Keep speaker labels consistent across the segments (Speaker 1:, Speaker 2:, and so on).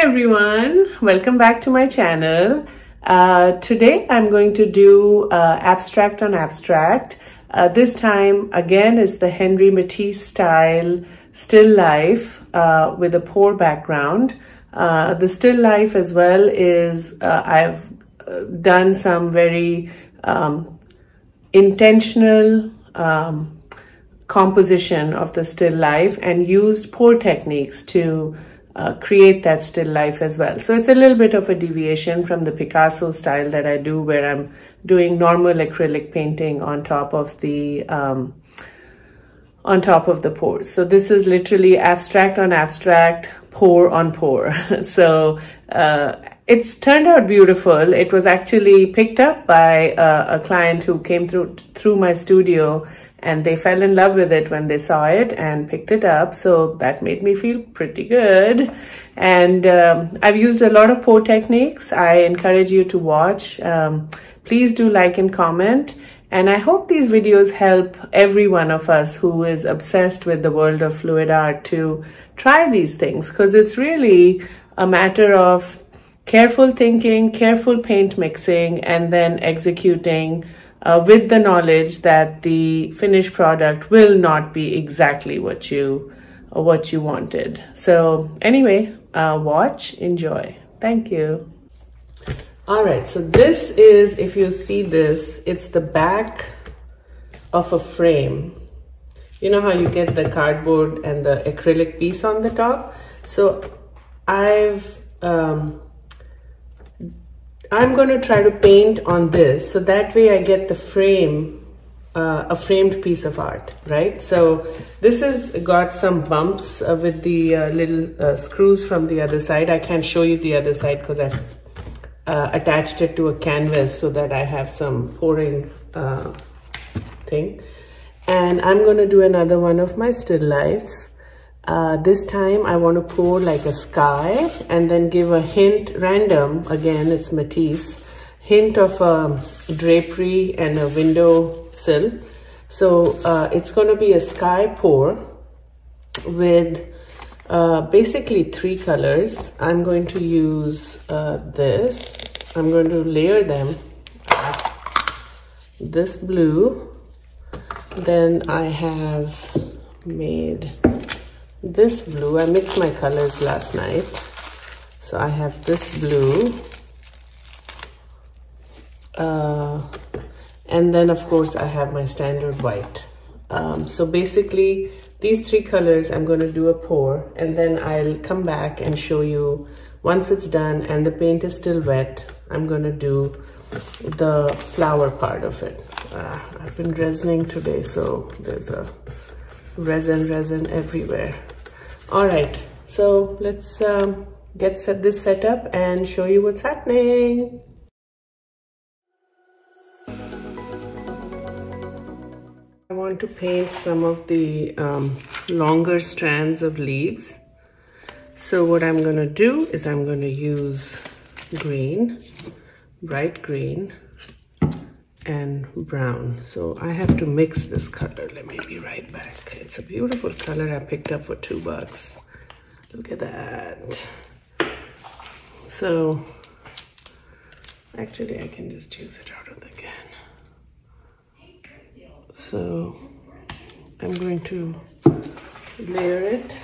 Speaker 1: everyone, welcome back to my channel. Today I'm going to do abstract on abstract. This time again is the Henri Matisse style still life with a pour background. The still life as well is I've done some very intentional composition of the still life and used pour techniques to create that still life as well. So it's a little bit of a deviation from the Picasso style that I do, where I'm doing normal acrylic painting on top of the pours. So this is literally abstract on abstract, pour on pour. So it's turned out beautiful. It was actually picked up by a client who came through my studio, and they fell in love with it when they saw it and picked it up. So that made me feel pretty good. And I've used a lot of pour techniques. I encourage you to watch. Please do like and comment. And I hope these videos help every one of us who is obsessed with the world of fluid art to try these things, because it's really a matter of careful thinking, careful paint mixing, and then executing with the knowledge that the finished product will not be exactly what you wanted. So anyway, watch, enjoy. Thank you. All right, so this is, if you see this, it's the back of a frame. You know how you get the cardboard and the acrylic piece on the top? So I'm going to try to paint on this, so that way I get the frame, a framed piece of art, right? So this has got some bumps with the little screws from the other side. I can't show you the other side because I've attached it to a canvas so that I have some pouring thing. And I'm going to do another one of my still lifes. This time I want to pour like a sky and then give a hint, random, again it's Matisse, hint of a drapery and a window sill. So it's going to be a sky pour with basically 3 colors. I'm going to use this. I'm going to layer them. This blue. Then I have made this blue. I mixed my colors last night. So I have this blue. And then of course I have my standard white. So basically these 3 colors I'm going to do a pour, and then I'll come back and show you once it's done and the paint is still wet. I'm going to do the flower part of it. I've been resining today, so there's a resin everywhere. All right, so let's get this set up and show you what's happening. I want to paint some of the longer strands of leaves. So what I'm going to do is I'm going to use green, bright green, and brown. So I have to mix this color. Let me be right back. It's a beautiful color I picked up for $2. Look at that. So actually I can just use it out of the can. So I'm going to layer it.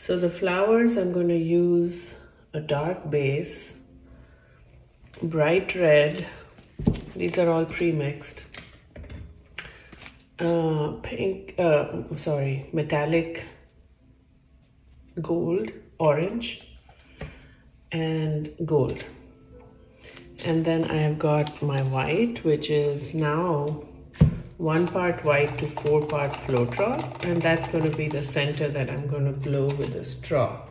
Speaker 1: So the flowers, I'm going to use a dark base, bright red, these are all pre-mixed, metallic gold, orange, and gold. And then I have got my white, which is now 1 part white to 4 part floetrol, and that's going to be the center that I'm going to blow with a straw.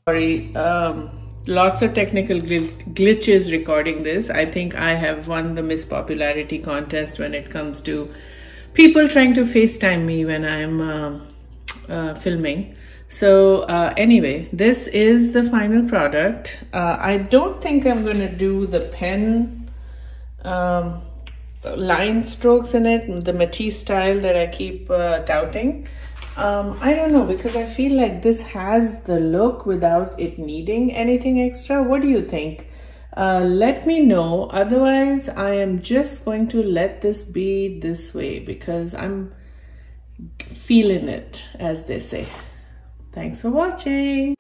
Speaker 2: Sorry, lots of technical glitches recording this. I think I have won the Miss Popularity contest when it comes to people trying to FaceTime me when I'm filming. So anyway, this is the final product. I don't think I'm going to do the pen line strokes in it, the Matisse style that I keep touting. I don't know, because I feel like this has the look without it needing anything extra. What do you think? Let me know. Otherwise, I am just going to let this be this way because I'm feeling it, as they say. Thanks for watching.